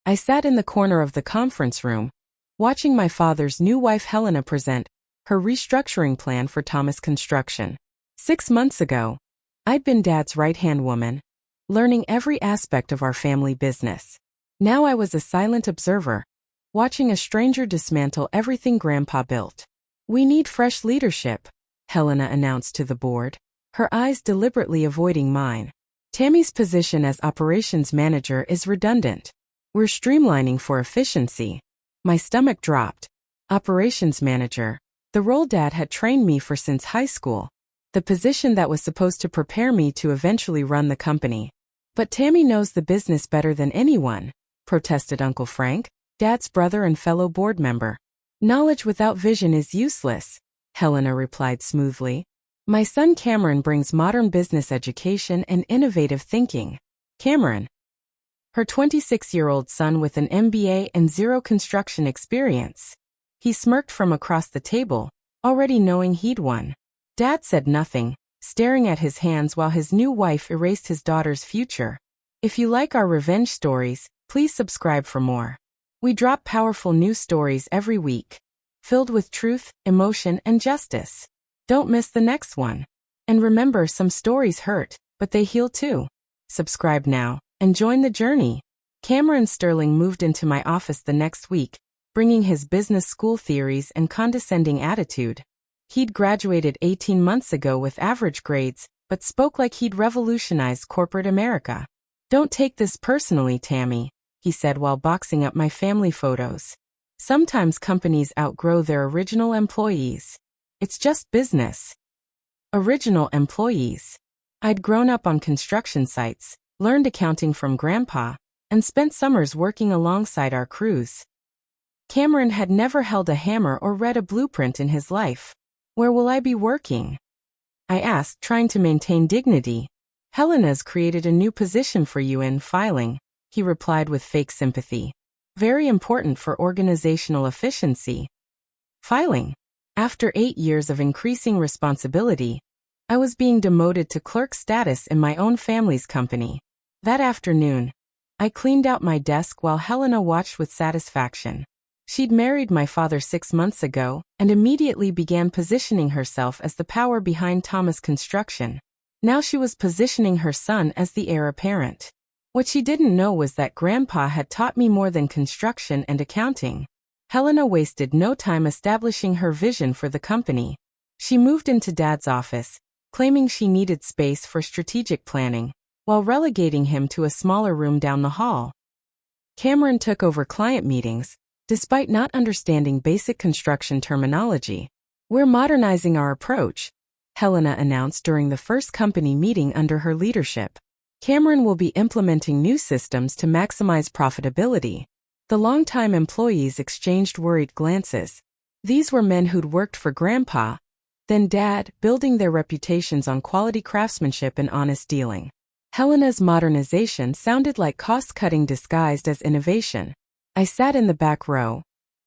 I sat in the corner of the conference room, watching my father's new wife Helena present her restructuring plan for Thomas Construction. 6 months ago, I'd been Dad's right-hand woman, learning every aspect of our family business. Now I was a silent observer, watching a stranger dismantle everything Grandpa built. "We need fresh leadership," Helena announced to the board, her eyes deliberately avoiding mine. "Tammy's position as operations manager is redundant. We're streamlining for efficiency." My stomach dropped. Operations manager, the role Dad had trained me for since high school, the position that was supposed to prepare me to eventually run the company. "But Tammy knows the business better than anyone," protested Uncle Frank, Dad's brother and fellow board member. "Knowledge without vision is useless," Helena replied smoothly. "My son Cameron brings modern business education and innovative thinking." Cameron, her 26-year-old son with an MBA and zero construction experience. He smirked from across the table, already knowing he'd won. Dad said nothing, staring at his hands while his new wife erased his daughter's future. If you like our revenge stories, please subscribe for more. We drop powerful news stories every week, filled with truth, emotion, and justice. Don't miss the next one. And remember, some stories hurt, but they heal too. Subscribe now and join the journey. Cameron Sterling moved into my office the next week, bringing his business school theories and condescending attitude. He'd graduated 18 months ago with average grades, but spoke like he'd revolutionized corporate America. "Don't take this personally, Tammy," he said while boxing up my family photos. "Sometimes companies outgrow their original employees. It's just business." Original employees. I'd grown up on construction sites, learned accounting from Grandpa, and spent summers working alongside our crews. Cameron had never held a hammer or read a blueprint in his life. "Where will I be working?" I asked, trying to maintain dignity. "Helena's created a new position for you in filing," he replied with fake sympathy. "Very important for organizational efficiency." Filing. After 8 years of increasing responsibility, I was being demoted to clerk status in my own family's company. That afternoon, I cleaned out my desk while Helena watched with satisfaction. She'd married my father 6 months ago and immediately began positioning herself as the power behind Thomas Construction. Now she was positioning her son as the heir apparent. What she didn't know was that Grandpa had taught me more than construction and accounting. Helena wasted no time establishing her vision for the company. She moved into Dad's office, claiming she needed space for strategic planning, while relegating him to a smaller room down the hall. Cameron took over client meetings, despite not understanding basic construction terminology. "We're modernizing our approach," Helena announced during the first company meeting under her leadership. "Cameron will be implementing new systems to maximize profitability." The longtime employees exchanged worried glances. These were men who'd worked for Grandpa, then Dad, building their reputations on quality craftsmanship and honest dealing. Helena's modernization sounded like cost-cutting disguised as innovation. I sat in the back row,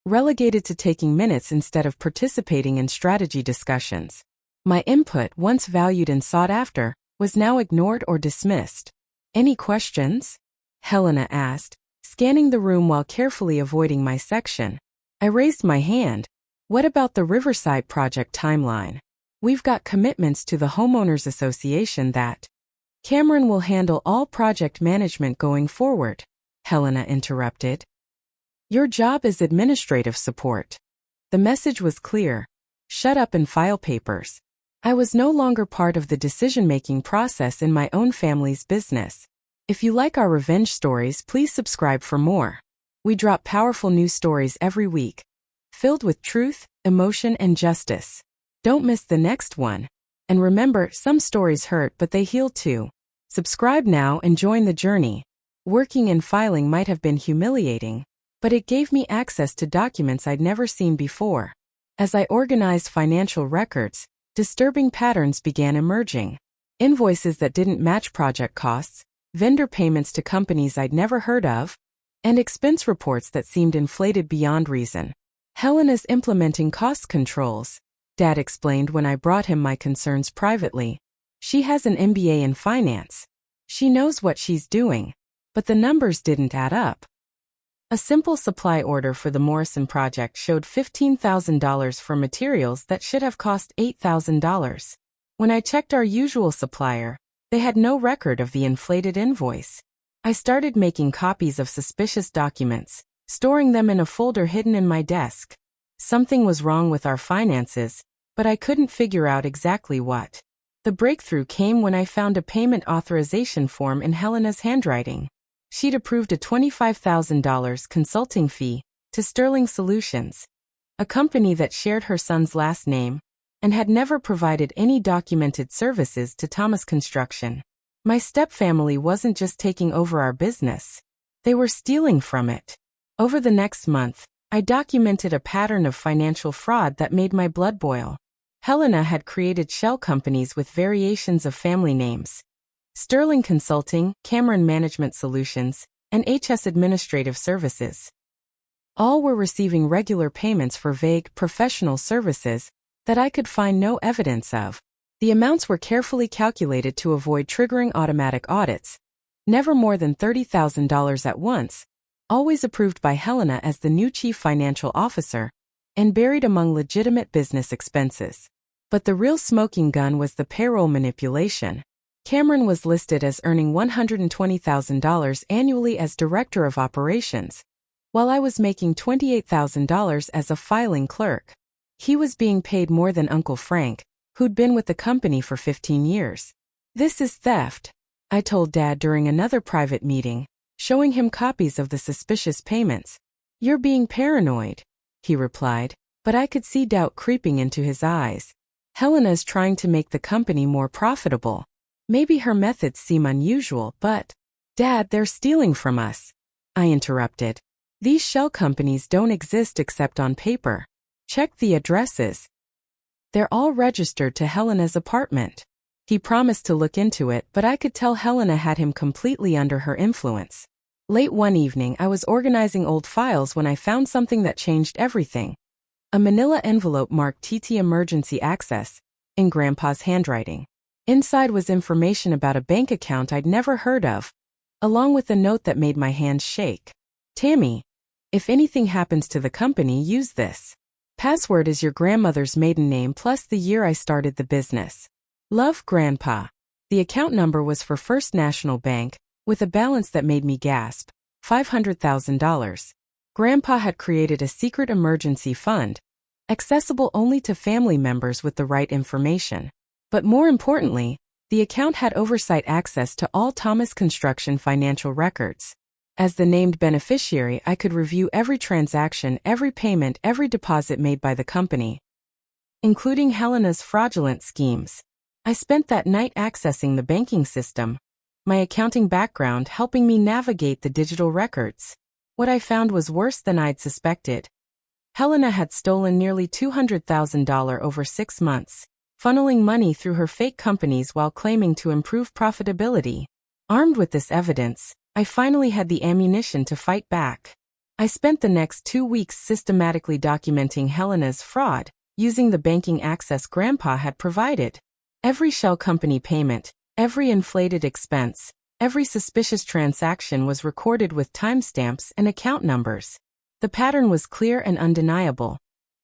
relegated to taking minutes instead of participating in strategy discussions. My input, once valued and sought after, was now ignored or dismissed. "Any questions?" Helena asked, scanning the room while carefully avoiding my section. I raised my hand. "What about the Riverside project timeline? We've got commitments to the Homeowners Association that..." "Cameron will handle all project management going forward," Helena interrupted. "Your job is administrative support." The message was clear. Shut up and file papers. I was no longer part of the decision-making process in my own family's business. If you like our revenge stories, please subscribe for more. We drop powerful news stories every week, filled with truth, emotion, and justice. Don't miss the next one. And remember, some stories hurt, but they heal too. Subscribe now and join the journey. Working in filing might have been humiliating, but it gave me access to documents I'd never seen before. As I organized financial records, disturbing patterns began emerging. Invoices that didn't match project costs, vendor payments to companies I'd never heard of, and expense reports that seemed inflated beyond reason. "Helena's implementing cost controls," Dad explained when I brought him my concerns privately. "She has an MBA in finance. She knows what she's doing. But the numbers didn't add up." A simple supply order for the Morrison project showed $15,000 for materials that should have cost $8,000. When I checked our usual supplier, they had no record of the inflated invoice. I started making copies of suspicious documents, storing them in a folder hidden in my desk. Something was wrong with our finances, but I couldn't figure out exactly what. The breakthrough came when I found a payment authorization form in Helena's handwriting. She'd approved a $25,000 consulting fee to Sterling Solutions, a company that shared her son's last name and had never provided any documented services to Thomas Construction. My stepfamily wasn't just taking over our business, they were stealing from it. Over the next month, I documented a pattern of financial fraud that made my blood boil. Helena had created shell companies with variations of family names: Sterling Consulting, Cameron Management Solutions, and HS Administrative Services. All were receiving regular payments for vague, professional services that I could find no evidence of. The amounts were carefully calculated to avoid triggering automatic audits, never more than $30,000 at once, always approved by Helena as the new chief financial officer, and buried among legitimate business expenses. But the real smoking gun was the payroll manipulation. Cameron was listed as earning $120,000 annually as Director of Operations, while I was making $28,000 as a filing clerk. He was being paid more than Uncle Frank, who'd been with the company for 15 years. "This is theft," I told Dad during another private meeting, showing him copies of the suspicious payments. "You're being paranoid," he replied, but I could see doubt creeping into his eyes. "Helena's trying to make the company more profitable. Maybe her methods seem unusual, but—" "Dad, they're stealing from us," I interrupted. "These shell companies don't exist except on paper. Check the addresses. They're all registered to Helena's apartment." He promised to look into it, but I could tell Helena had him completely under her influence. Late one evening, I was organizing old files when I found something that changed everything. A manila envelope marked TT Emergency Access, in Grandpa's handwriting. Inside was information about a bank account I'd never heard of, along with a note that made my hands shake. "Tammy, if anything happens to the company, use this. Password is your grandmother's maiden name plus the year I started the business. Love, Grandpa." The account number was for First National Bank, with a balance that made me gasp: $500,000. Grandpa had created a secret emergency fund, accessible only to family members with the right information. But more importantly, the account had oversight access to all Thomas Construction financial records. As the named beneficiary, I could review every transaction, every payment, every deposit made by the company, including Helena's fraudulent schemes. I spent that night accessing the banking system, my accounting background helping me navigate the digital records. What I found was worse than I'd suspected. Helena had stolen nearly $200,000 over 6 months, funneling money through her fake companies while claiming to improve profitability. Armed with this evidence, I finally had the ammunition to fight back. I spent the next 2 weeks systematically documenting Helena's fraud, using the banking access Grandpa had provided. Every shell company payment, every inflated expense, every suspicious transaction was recorded with timestamps and account numbers. The pattern was clear and undeniable.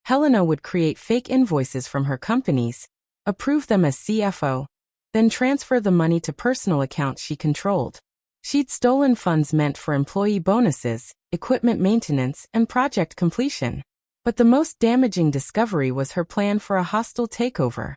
Helena would create fake invoices from her companies, approve them as CFO, then transfer the money to personal accounts she controlled. She'd stolen funds meant for employee bonuses, equipment maintenance, and project completion. But the most damaging discovery was her plan for a hostile takeover.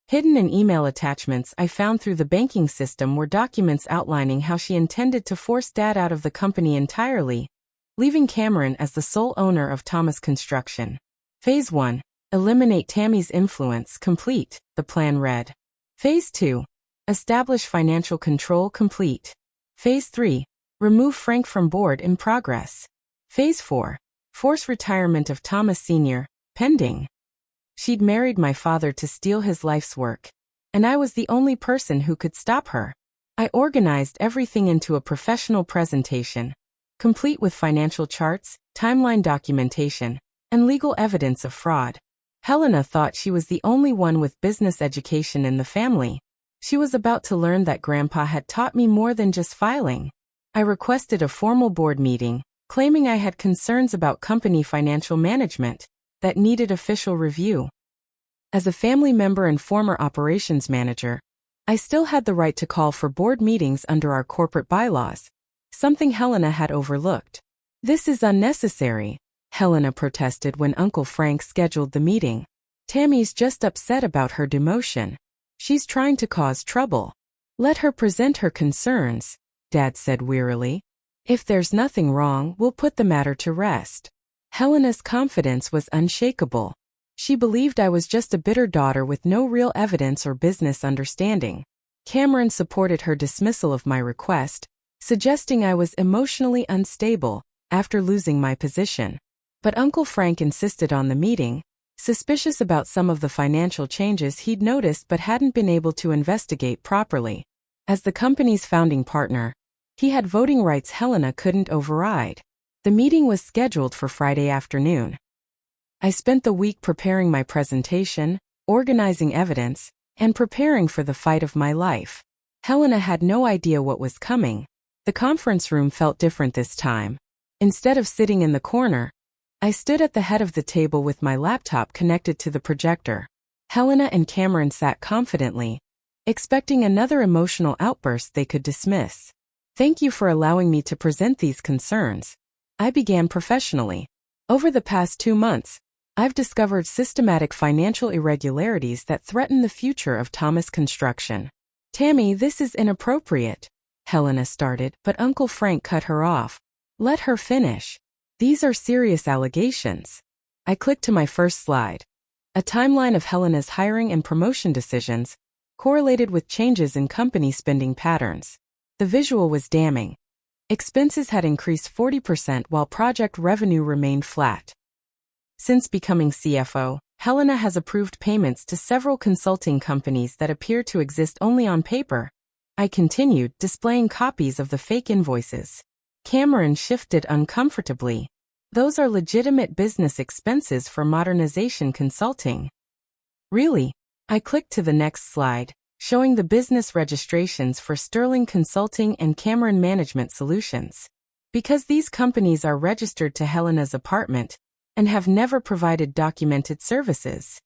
Hidden in email attachments I found through the banking system were documents outlining how she intended to force Dad out of the company entirely, leaving Cameron as the sole owner of Thomas Construction. Phase 1. Eliminate Tammy's influence, complete, the plan read. Phase 2. Establish financial control, complete. Phase 3. Remove Frank from board, in progress. Phase 4. Force retirement of Thomas Sr., pending. She'd married my father to steal his life's work, and I was the only person who could stop her. I organized everything into a professional presentation, complete with financial charts, timeline documentation, and legal evidence of fraud. Helena thought she was the only one with business education in the family. She was about to learn that Grandpa had taught me more than just filing. I requested a formal board meeting, claiming I had concerns about company financial management that needed official review. As a family member and former operations manager, I still had the right to call for board meetings under our corporate bylaws, something Helena had overlooked. "This is unnecessary," Helena protested when Uncle Frank scheduled the meeting. "Tammy's just upset about her demotion. She's trying to cause trouble. Let her present her concerns," Dad said wearily. "If there's nothing wrong, we'll put the matter to rest." Helena's confidence was unshakable. She believed I was just a bitter daughter with no real evidence or business understanding. Cameron supported her dismissal of my request, suggesting I was emotionally unstable after losing my position. But Uncle Frank insisted on the meeting, suspicious about some of the financial changes he'd noticed but hadn't been able to investigate properly. As the company's founding partner, he had voting rights Helena couldn't override. The meeting was scheduled for Friday afternoon. I spent the week preparing my presentation, organizing evidence, and preparing for the fight of my life. Helena had no idea what was coming. The conference room felt different this time. Instead of sitting in the corner, I stood at the head of the table with my laptop connected to the projector. Helena and Cameron sat confidently, expecting another emotional outburst they could dismiss. "Thank you for allowing me to present these concerns," I began professionally. "Over the past 2 months, I've discovered systematic financial irregularities that threaten the future of Thomas Construction." "Tammy, this is inappropriate," Helena started, but Uncle Frank cut her off. "Let her finish. These are serious allegations." I clicked to my first slide. A timeline of Helena's hiring and promotion decisions, correlated with changes in company spending patterns. The visual was damning. Expenses had increased 40% while project revenue remained flat. Since becoming CFO, Helena has approved payments to several consulting companies that appear to exist only on paper. I continued, displaying copies of the fake invoices. Cameron shifted uncomfortably. "Those are legitimate business expenses for modernization consulting." "Really?" I clicked to the next slide, showing the business registrations for Sterling Consulting and Cameron Management Solutions. Because these companies are registered to Helena's apartment and have never provided documented services.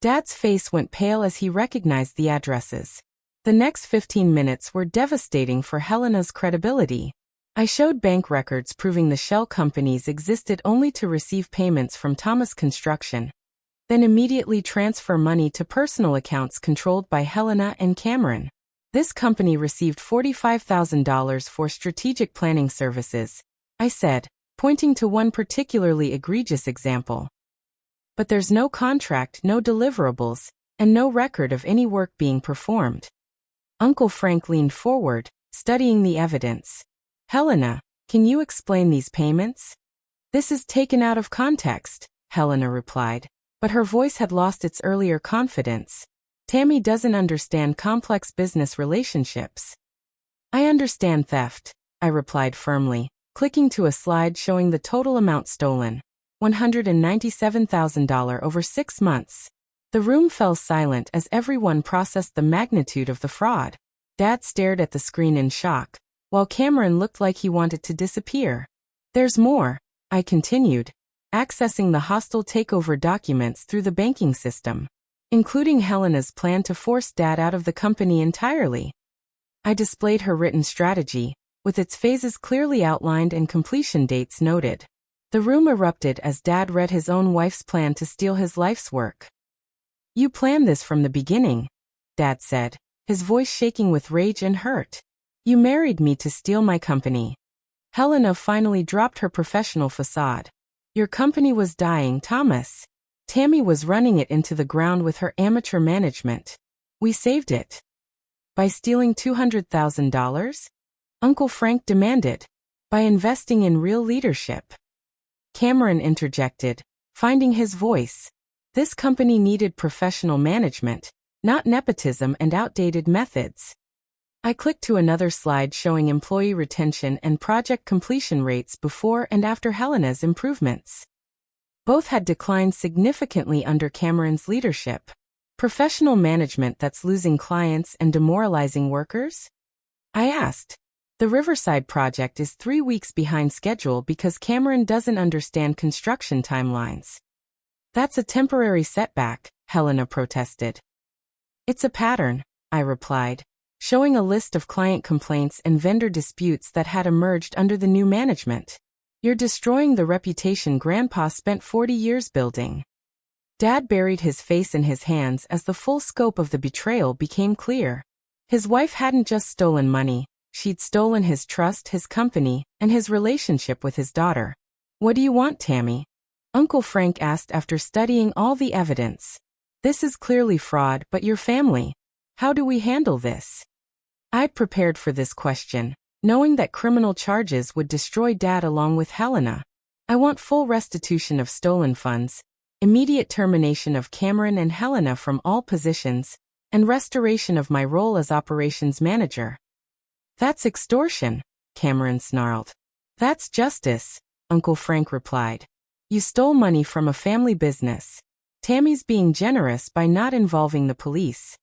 Dad's face went pale as he recognized the addresses. The next 15 minutes were devastating for Helena's credibility. I showed bank records proving the shell companies existed only to receive payments from Thomas Construction, then immediately transfer money to personal accounts controlled by Helena and Cameron. This company received $45,000 for strategic planning services, I said, pointing to one particularly egregious example. But there's no contract, no deliverables, and no record of any work being performed. Uncle Frank leaned forward, studying the evidence. "Helena, can you explain these payments?" "This is taken out of context," Helena replied, but her voice had lost its earlier confidence. "Tammy doesn't understand complex business relationships." "I understand theft," I replied firmly, clicking to a slide showing the total amount stolen. $197,000 over 6 months. The room fell silent as everyone processed the magnitude of the fraud. Dad stared at the screen in shock, while Cameron looked like he wanted to disappear. "There's more," I continued, accessing the hostile takeover documents through the banking system, including Helena's plan to force Dad out of the company entirely. I displayed her written strategy, with its phases clearly outlined and completion dates noted. The room erupted as Dad read his own wife's plan to steal his life's work. "You planned this from the beginning," Dad said, his voice shaking with rage and hurt. "You married me to steal my company." Helena finally dropped her professional facade. "Your company was dying, Thomas. Tammy was running it into the ground with her amateur management. We saved it." "By stealing $200,000? Uncle Frank demanded. "By investing in real leadership." Cameron interjected, finding his voice. This company needed professional management, not nepotism and outdated methods. I clicked to another slide showing employee retention and project completion rates before and after Helena's improvements. Both had declined significantly under Cameron's leadership. Professional management that's losing clients and demoralizing workers? I asked. The Riverside project is 3 weeks behind schedule because Cameron doesn't understand construction timelines. That's a temporary setback, Helena protested. It's a pattern, I replied, showing a list of client complaints and vendor disputes that had emerged under the new management. You're destroying the reputation Grandpa spent 40 years building. Dad buried his face in his hands as the full scope of the betrayal became clear. His wife hadn't just stolen money, she'd stolen his trust, his company, and his relationship with his daughter. What do you want, Tammy? Uncle Frank asked after studying all the evidence. This is clearly fraud, but your family. How do we handle this? I'd prepared for this question, knowing that criminal charges would destroy Dad along with Helena. I want full restitution of stolen funds, immediate termination of Cameron and Helena from all positions, and restoration of my role as operations manager. That's extortion, Cameron snarled. That's justice, Uncle Frank replied. You stole money from a family business. Tammy's being generous by not involving the police.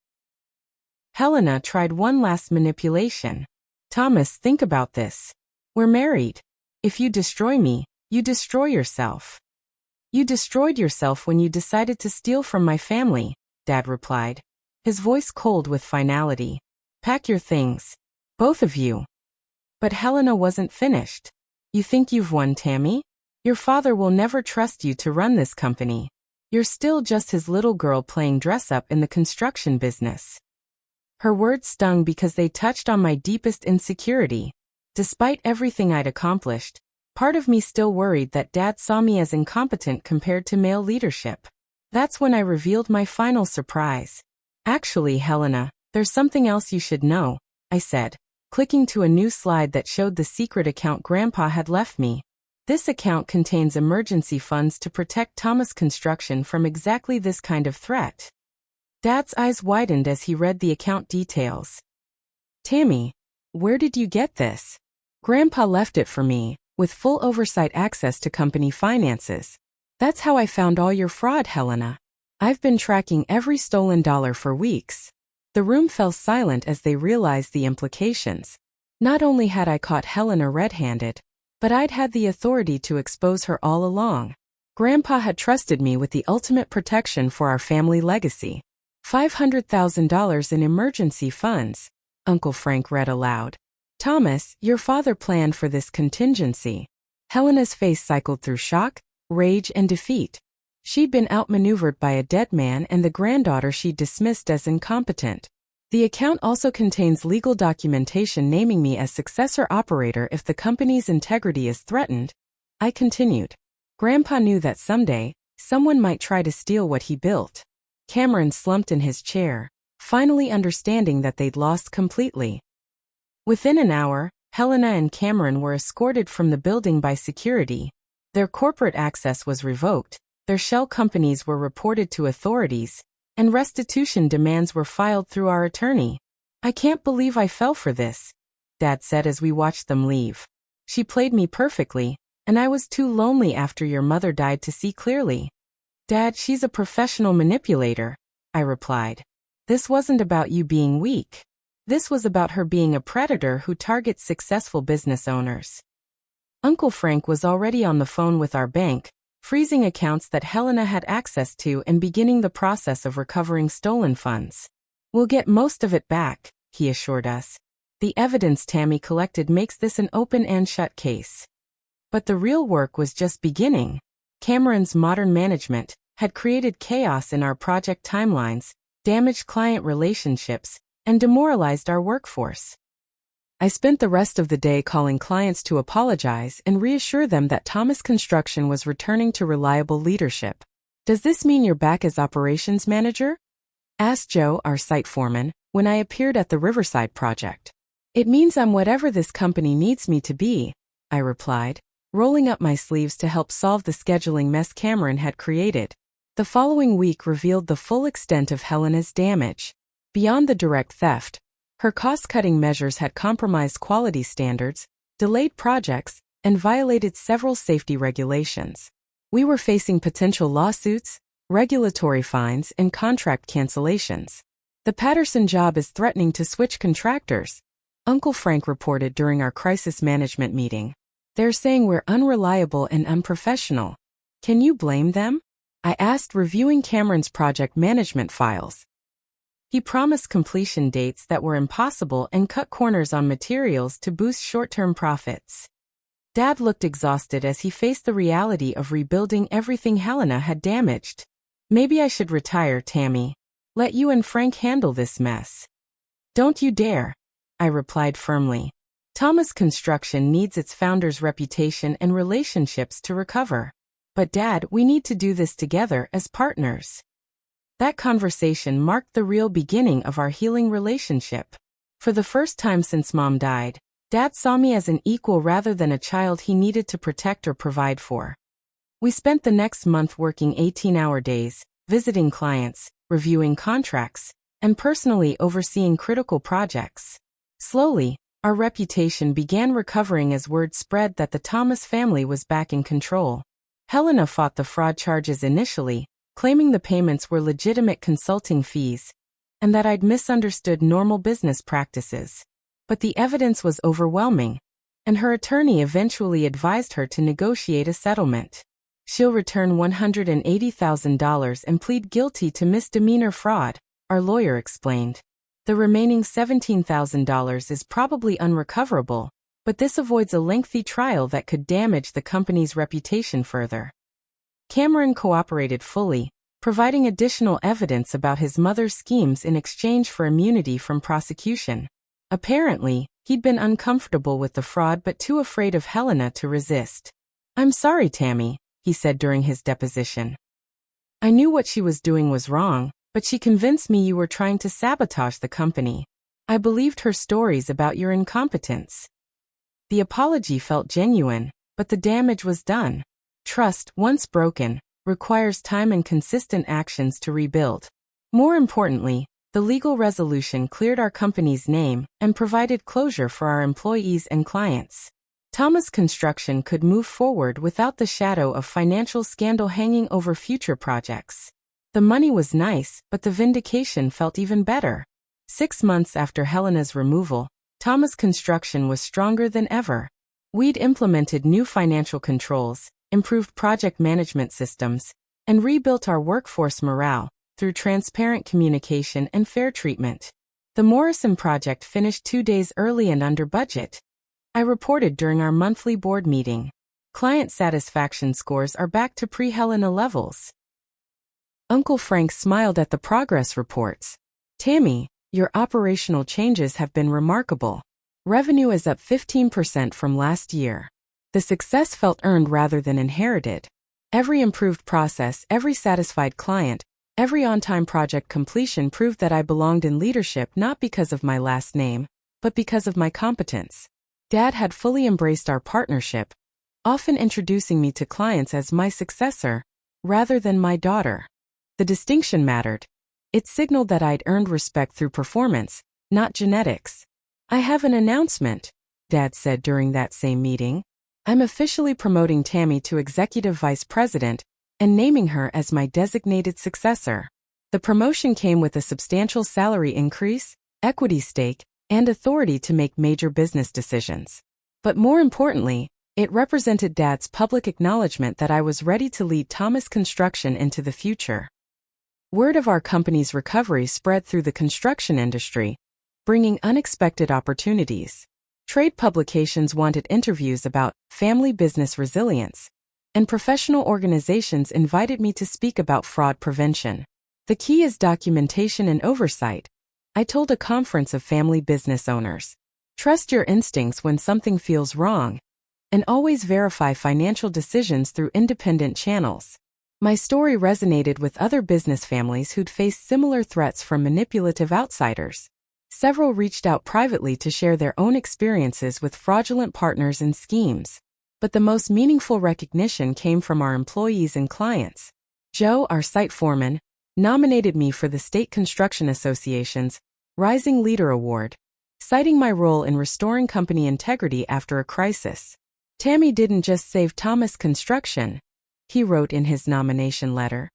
Helena tried one last manipulation. Thomas, think about this. We're married. If you destroy me, you destroy yourself. You destroyed yourself when you decided to steal from my family, Dad replied, his voice cold with finality. Pack your things. Both of you. But Helena wasn't finished. You think you've won, Tammy? Your father will never trust you to run this company. You're still just his little girl playing dress-up in the construction business. Her words stung because they touched on my deepest insecurity. Despite everything I'd accomplished, part of me still worried that Dad saw me as incompetent compared to male leadership. That's when I revealed my final surprise. Actually, Helena, there's something else you should know, I said, clicking to a new slide that showed the secret account Grandpa had left me. This account contains emergency funds to protect Thomas Construction from exactly this kind of threat. Dad's eyes widened as he read the account details. Tammy, where did you get this? Grandpa left it for me, with full oversight access to company finances. That's how I found all your fraud, Helena. I've been tracking every stolen dollar for weeks. The room fell silent as they realized the implications. Not only had I caught Helena red-handed, but I'd had the authority to expose her all along. Grandpa had trusted me with the ultimate protection for our family legacy. $500,000 in emergency funds, Uncle Frank read aloud. Thomas, your father planned for this contingency. Helena's face cycled through shock, rage, and defeat. She'd been outmaneuvered by a dead man and the granddaughter she'd dismissed as incompetent. The account also contains legal documentation naming me as successor operator if the company's integrity is threatened. I continued. Grandpa knew that someday, someone might try to steal what he built. Cameron slumped in his chair, finally understanding that they'd lost completely. Within an hour, Helena and Cameron were escorted from the building by security. Their corporate access was revoked, their shell companies were reported to authorities, and restitution demands were filed through our attorney. I can't believe I fell for this, Dad said as we watched them leave. She played me perfectly, and I was too lonely after your mother died to see clearly. Dad, she's a professional manipulator, I replied. This wasn't about you being weak. This was about her being a predator who targets successful business owners. Uncle Frank was already on the phone with our bank, freezing accounts that Helena had access to and beginning the process of recovering stolen funds. We'll get most of it back, he assured us. The evidence Tammy collected makes this an open and shut case. But the real work was just beginning. Cameron's modern management had created chaos in our project timelines, damaged client relationships, and demoralized our workforce. I spent the rest of the day calling clients to apologize and reassure them that Thomas Construction was returning to reliable leadership. Does this mean you're back as operations manager? Asked Joe, our site foreman, when I appeared at the Riverside project. It means I'm whatever this company needs me to be, I replied, rolling up my sleeves to help solve the scheduling mess Cameron had created. The following week revealed the full extent of Helena's damage. Beyond the direct theft, her cost-cutting measures had compromised quality standards, delayed projects, and violated several safety regulations. We were facing potential lawsuits, regulatory fines, and contract cancellations. The Patterson job is threatening to switch contractors, Uncle Frank reported during our crisis management meeting. They're saying we're unreliable and unprofessional. Can you blame them? I asked, reviewing Cameron's project management files. He promised completion dates that were impossible and cut corners on materials to boost short-term profits. Dad looked exhausted as he faced the reality of rebuilding everything Helena had damaged. Maybe I should retire, Tammy. Let you and Frank handle this mess. Don't you dare, I replied firmly. Thomas Construction needs its founder's reputation and relationships to recover. But Dad, we need to do this together as partners. That conversation marked the real beginning of our healing relationship. For the first time since Mom died, Dad saw me as an equal rather than a child he needed to protect or provide for. We spent the next month working 18-hour days, visiting clients, reviewing contracts, and personally overseeing critical projects. Slowly, our reputation began recovering as word spread that the Thomas family was back in control. Helena fought the fraud charges initially, claiming the payments were legitimate consulting fees, and that I'd misunderstood normal business practices. But the evidence was overwhelming, and her attorney eventually advised her to negotiate a settlement. She'll return $180,000 and plead guilty to misdemeanor fraud, our lawyer explained. The remaining $17,000 is probably unrecoverable, but this avoids a lengthy trial that could damage the company's reputation further. Cameron cooperated fully, providing additional evidence about his mother's schemes in exchange for immunity from prosecution. Apparently, he'd been uncomfortable with the fraud but too afraid of Helena to resist. "I'm sorry, Tammy," he said during his deposition. "I knew what she was doing was wrong, but she convinced me you were trying to sabotage the company. I believed her stories about your incompetence." The apology felt genuine, but the damage was done. Trust, once broken, requires time and consistent actions to rebuild. More importantly, the legal resolution cleared our company's name and provided closure for our employees and clients. Thomas Construction could move forward without the shadow of financial scandal hanging over future projects. The money was nice, but the vindication felt even better. 6 months after Helena's removal, Thomas Construction was stronger than ever. We'd implemented new financial controls, improved project management systems, and rebuilt our workforce morale through transparent communication and fair treatment. The Morrison project finished 2 days early and under budget. I reported during our monthly board meeting. Client satisfaction scores are back to pre-Helena levels. Uncle Frank smiled at the progress reports. "Tammy, your operational changes have been remarkable. Revenue is up 15% from last year. The success felt earned rather than inherited. Every improved process, every satisfied client, every on-time project completion proved that I belonged in leadership not because of my last name, but because of my competence." Dad had fully embraced our partnership, often introducing me to clients as my successor, rather than my daughter. The distinction mattered. It signaled that I'd earned respect through performance, not genetics. "I have an announcement," Dad said during that same meeting. "I'm officially promoting Tammy to Executive Vice President and naming her as my designated successor." The promotion came with a substantial salary increase, equity stake, and authority to make major business decisions. But more importantly, it represented Dad's public acknowledgement that I was ready to lead Thomas Construction into the future. Word of our company's recovery spread through the construction industry, bringing unexpected opportunities. Trade publications wanted interviews about family business resilience, and professional organizations invited me to speak about fraud prevention. "The key is documentation and oversight," I told a conference of family business owners. "Trust your instincts when something feels wrong, and always verify financial decisions through independent channels." My story resonated with other business families who'd faced similar threats from manipulative outsiders. Several reached out privately to share their own experiences with fraudulent partners and schemes. But the most meaningful recognition came from our employees and clients. Joe, our site foreman, nominated me for the State Construction Association's Rising Leader Award, citing my role in restoring company integrity after a crisis. "Tammy didn't just save Thomas Construction," he wrote in his nomination letter.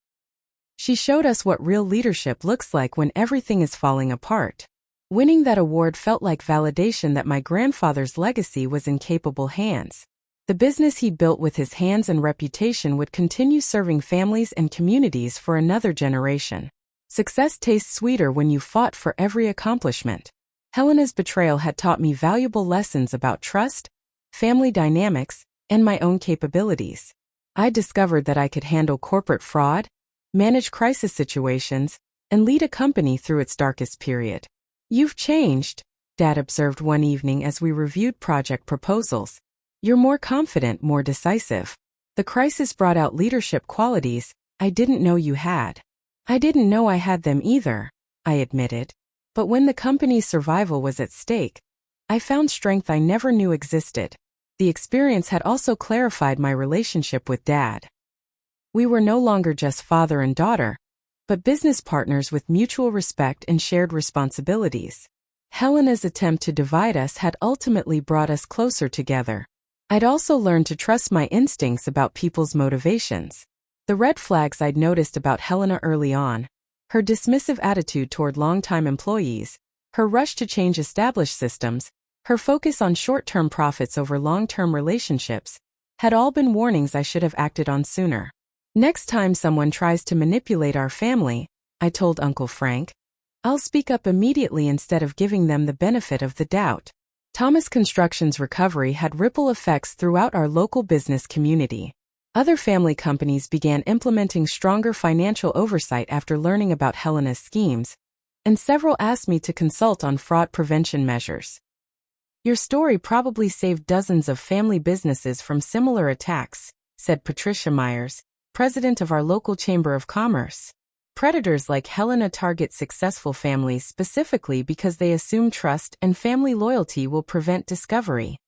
"She showed us what real leadership looks like when everything is falling apart." Winning that award felt like validation that my grandfather's legacy was in capable hands. The business he built with his hands and reputation would continue serving families and communities for another generation. Success tastes sweeter when you fought for every accomplishment. Helena's betrayal had taught me valuable lessons about trust, family dynamics, and my own capabilities. I discovered that I could handle corporate fraud, manage crisis situations, and lead a company through its darkest period. "You've changed," Dad observed one evening as we reviewed project proposals. "You're more confident, more decisive." The crisis brought out leadership qualities I didn't know you had. "I didn't know I had them either," I admitted. But when the company's survival was at stake, I found strength I never knew existed. The experience had also clarified my relationship with Dad. We were no longer just father and daughter, but business partners with mutual respect and shared responsibilities. Helena's attempt to divide us had ultimately brought us closer together. I'd also learned to trust my instincts about people's motivations. The red flags I'd noticed about Helena early on, her dismissive attitude toward longtime employees, her rush to change established systems, her focus on short-term profits over long-term relationships, had all been warnings I should have acted on sooner. "Next time someone tries to manipulate our family," I told Uncle Frank, "I'll speak up immediately instead of giving them the benefit of the doubt." Thomas Construction's recovery had ripple effects throughout our local business community. Other family companies began implementing stronger financial oversight after learning about Helena's schemes, and several asked me to consult on fraud prevention measures. "Your story probably saved dozens of family businesses from similar attacks," said Patricia Myers, president of our local Chamber of Commerce. "Predators like Helena target successful families specifically because they assume trust and family loyalty will prevent discovery."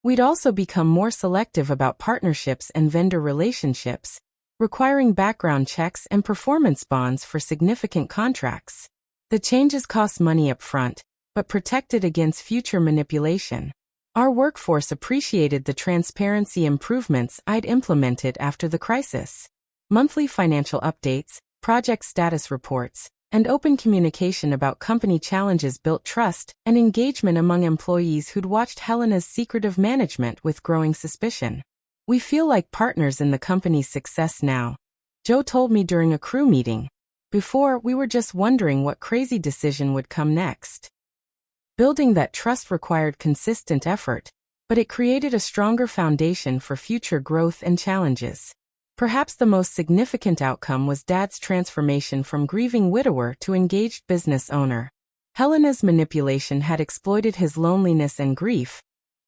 We'd also become more selective about partnerships and vendor relationships, requiring background checks and performance bonds for significant contracts. The changes cost money up front, but protected against future manipulation. Our workforce appreciated the transparency improvements I'd implemented after the crisis. Monthly financial updates, project status reports, and open communication about company challenges built trust and engagement among employees who'd watched Helena's secretive management with growing suspicion. "We feel like partners in the company's success now," Joe told me during a crew meeting. "Before, we were just wondering what crazy decision would come next." Building that trust required consistent effort, but it created a stronger foundation for future growth and challenges. Perhaps the most significant outcome was Dad's transformation from grieving widower to engaged business owner. Helena's manipulation had exploited his loneliness and grief,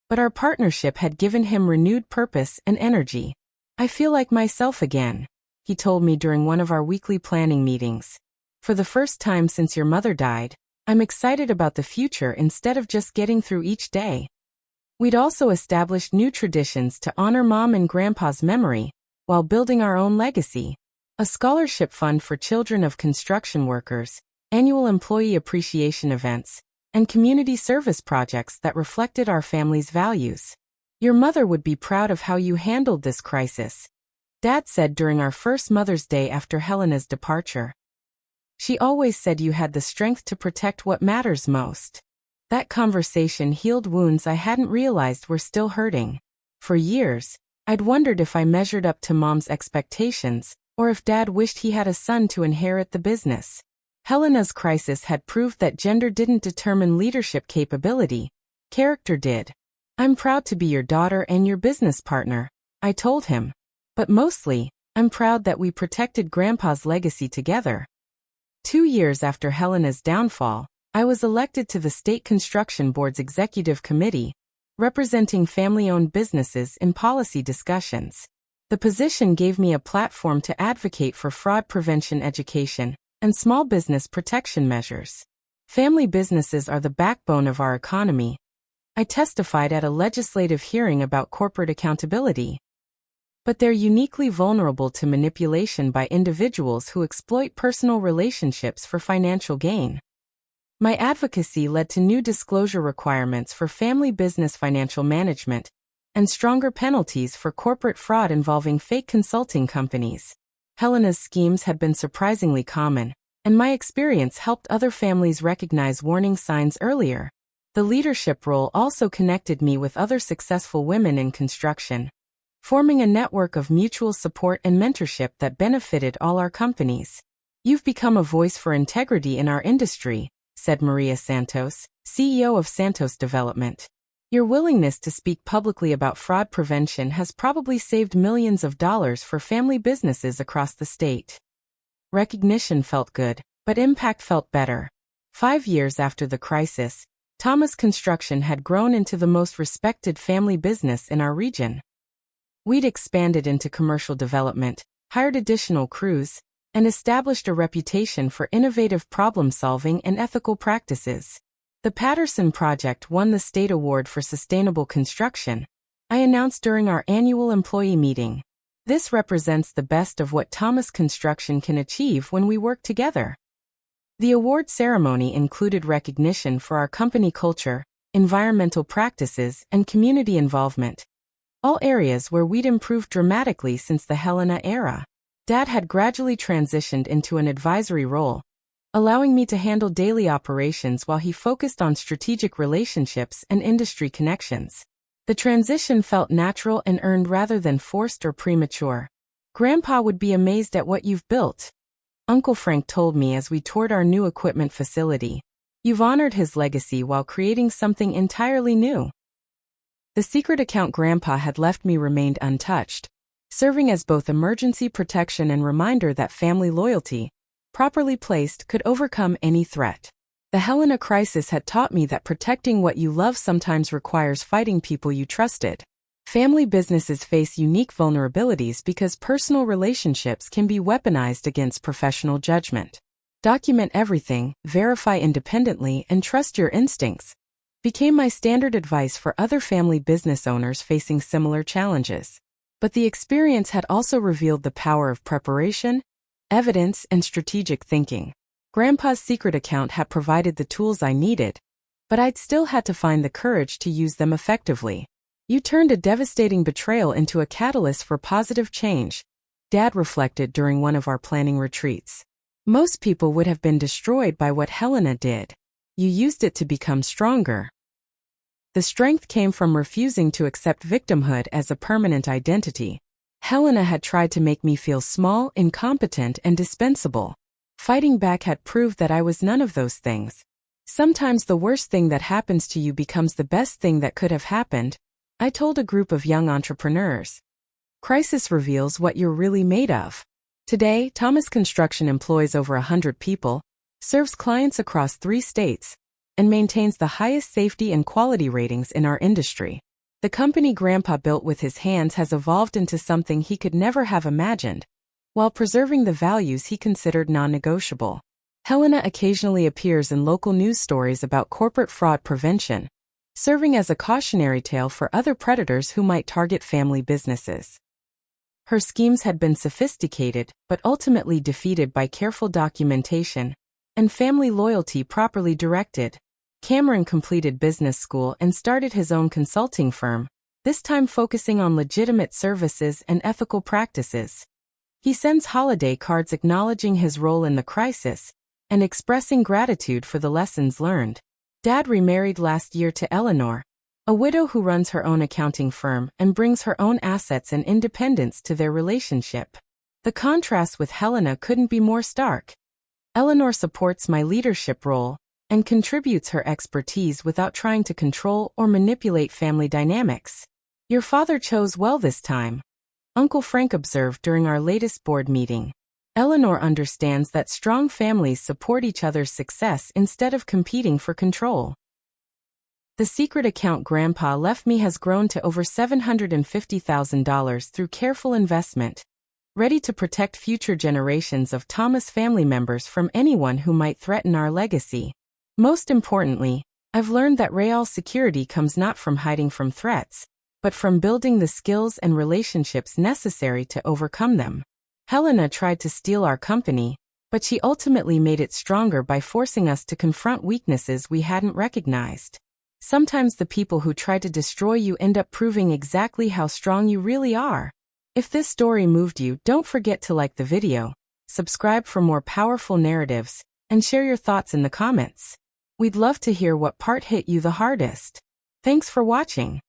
but our partnership had given him renewed purpose and energy. "I feel like myself again," he told me during one of our weekly planning meetings. "For the first time since your mother died, I'm excited about the future instead of just getting through each day." We'd also established new traditions to honor Mom and Grandpa's memory, while building our own legacy. A scholarship fund for children of construction workers, annual employee appreciation events, and community service projects that reflected our family's values. "Your mother would be proud of how you handled this crisis," Dad said during our first Mother's Day after Helena's departure. "She always said you had the strength to protect what matters most." That conversation healed wounds I hadn't realized were still hurting. For years, I'd wondered if I measured up to Mom's expectations, or if Dad wished he had a son to inherit the business. Helena's crisis had proved that gender didn't determine leadership capability, character did. "I'm proud to be your daughter and your business partner," I told him. "But mostly, I'm proud that we protected Grandpa's legacy together." 2 years after Helena's downfall, I was elected to the State Construction Board's Executive Committee, representing family-owned businesses in policy discussions. The position gave me a platform to advocate for fraud prevention education and small business protection measures. Family businesses are the backbone of our economy. I testified at a legislative hearing about corporate accountability. But they're uniquely vulnerable to manipulation by individuals who exploit personal relationships for financial gain. My advocacy led to new disclosure requirements for family business financial management and stronger penalties for corporate fraud involving fake consulting companies. Helena's schemes had been surprisingly common, and my experience helped other families recognize warning signs earlier. The leadership role also connected me with other successful women in construction, forming a network of mutual support and mentorship that benefited all our companies. "You've become a voice for integrity in our industry," said Maria Santos, CEO of Santos Development. "Your willingness to speak publicly about fraud prevention has probably saved millions of dollars for family businesses across the state." Recognition felt good, but impact felt better. 5 years after the crisis, Thomas Construction had grown into the most respected family business in our region. We'd expanded into commercial development, hired additional crews, and established a reputation for innovative problem-solving and ethical practices. The Patterson Project won the State Award for Sustainable Construction, I announced during our annual employee meeting. This represents the best of what Thomas Construction can achieve when we work together. The award ceremony included recognition for our company culture, environmental practices, and community involvement, all areas where we'd improved dramatically since the Helena era. Dad had gradually transitioned into an advisory role, allowing me to handle daily operations while he focused on strategic relationships and industry connections. The transition felt natural and earned rather than forced or premature. "Grandpa would be amazed at what you've built," Uncle Frank told me as we toured our new equipment facility. "You've honored his legacy while creating something entirely new." The secret account Grandpa had left me remained untouched, serving as both emergency protection and reminder that family loyalty, properly placed, could overcome any threat. The Helena crisis had taught me that protecting what you love sometimes requires fighting people you trusted. Family businesses face unique vulnerabilities because personal relationships can be weaponized against professional judgment. "Document everything, verify independently, and trust your instincts," became my standard advice for other family business owners facing similar challenges. But the experience had also revealed the power of preparation, evidence, and strategic thinking. Grandpa's secret account had provided the tools I needed, but I'd still had to find the courage to use them effectively. "You turned a devastating betrayal into a catalyst for positive change," Dad reflected during one of our planning retreats. "Most people would have been destroyed by what Helena did. You used it to become stronger." The strength came from refusing to accept victimhood as a permanent identity. Helena had tried to make me feel small, incompetent, and dispensable. Fighting back had proved that I was none of those things. "Sometimes the worst thing that happens to you becomes the best thing that could have happened," I told a group of young entrepreneurs. Crisis reveals what you're really made of. Today, Thomas Construction employs over 100 people, serves clients across 3 states, and maintains the highest safety and quality ratings in our industry. The company Grandpa built with his hands has evolved into something he could never have imagined, while preserving the values he considered non-negotiable. Helena occasionally appears in local news stories about corporate fraud prevention, serving as a cautionary tale for other predators who might target family businesses. Her schemes had been sophisticated, but ultimately defeated by careful documentation and family loyalty properly directed. Cameron completed business school and started his own consulting firm, this time focusing on legitimate services and ethical practices. He sends holiday cards acknowledging his role in the crisis and expressing gratitude for the lessons learned. Dad remarried last year to Eleanor, a widow who runs her own accounting firm and brings her own assets and independence to their relationship. The contrast with Helena couldn't be more stark. Eleanor supports my leadership role and contributes her expertise without trying to control or manipulate family dynamics. "Your father chose well this time," Uncle Frank observed during our latest board meeting. "Eleanor understands that strong families support each other's success instead of competing for control." The secret account Grandpa left me has grown to over $750,000 through careful investment, ready to protect future generations of Thomas family members from anyone who might threaten our legacy. Most importantly, I've learned that real security comes not from hiding from threats, but from building the skills and relationships necessary to overcome them. Helena tried to steal our company, but she ultimately made it stronger by forcing us to confront weaknesses we hadn't recognized. Sometimes the people who try to destroy you end up proving exactly how strong you really are. If this story moved you, don't forget to like the video, subscribe for more powerful narratives, and share your thoughts in the comments. We'd love to hear what part hit you the hardest. Thanks for watching.